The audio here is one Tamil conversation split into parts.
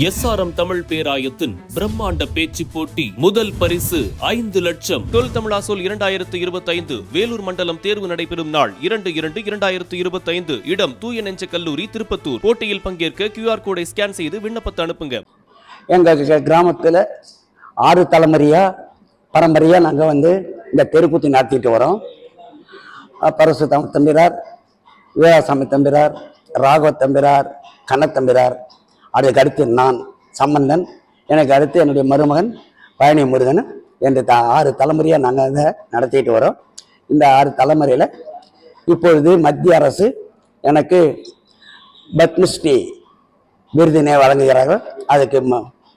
SRM தமிழ் பேராயத்தின் பிரம்மாண்ட பேச்சு போட்டி முதல் பரிசு 5 லட்சம். தொல் தமிழா சொல் 2025 வேலூர் மண்டலம் தேர்வு நடைபெறும் நாள் 2/2/2025. இடம் தூய நெஞ்ச கல்லூரி, திருப்பத்தூர். போட்டியில் பங்கேற்க QR கோடை ஸ்கேன் செய்து விண்ணப்பத்தை அனுப்புங்க. எங்க கிராமத்துல 6 தலைமுறையா பரம்பரையா நாங்க இந்த தெருக்கூத்து நடத்திட்டு வரோம். பரசு தம்பிரார், வீராசாமி தம்பிரார், ராகவ தம்பிரார், கண்ணத்தம்பிரார், அதுக்கு அடுத்து நான் சம்பந்தன், எனக்கு அடுத்து என்னுடைய மருமகன் பழனி முருகன் என்று 6 தலைமுறையாக நாங்கள் அதை நடத்திட்டு வரோம். இந்த 6 தலைமுறையில் இப்பொழுது மத்திய அரசு எனக்கு பத்மஸ்ரீ விருதினை வழங்குகிறார்கள். அதுக்கு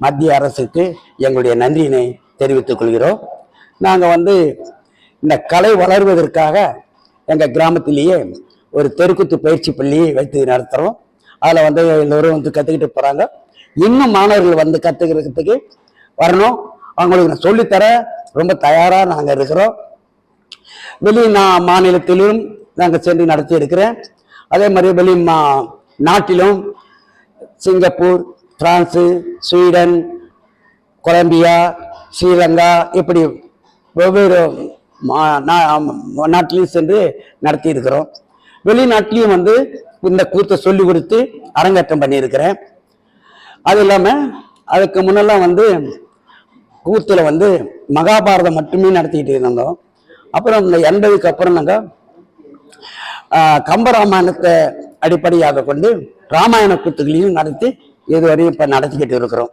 மத்திய அரசுக்கு எங்களுடைய நன்றியினை தெரிவித்துக் கொள்கிறோம். நாங்கள் இந்த கலை வளர்வதற்காக எங்கள் கிராமத்திலேயே ஒரு தெருக்கூத்து பயிற்சி பள்ளியை வைத்து நடத்துகிறோம். அதில் எல்லோரும் கற்றுக்கிட்டு போகிறாங்க. இன்னும் மாணவர்கள் கற்றுக்கிறதுக்கு வரணும். அவங்களுக்கு நான் சொல்லித்தர ரொம்ப தயாராக நாங்கள் இருக்கிறோம். வெளி மாநிலத்திலும் நாங்கள் சென்று நடத்தி இருக்கிறேன். அதே மாதிரி வெளி நாட்டிலும் Singapore, France, Sweden, Colombia, Sri Lanka இப்படி வெவ்வேறு நாட்டிலையும் சென்று நடத்தி இருக்கிறோம். வெளிநாட்டிலையும் இந்த கூத்தை சொல்லி கொடுத்து அரங்கேற்றம் பண்ணியிருக்கிறேன். அது இல்லாமல் அதுக்கு முன்னெல்லாம் கூத்துல மகாபாரதம் மட்டுமே நடத்திக்கிட்டு இருந்தோம். அப்புறம் இந்த 80க்கு அப்புறம் நாங்கள் கம்பராமாயணத்தை அடிப்படையாக கொண்டு ராமாயண கூத்துகளையும் நடத்தி இதுவரையும் இப்போ நடத்திக்கிட்டு இருக்கிறோம்.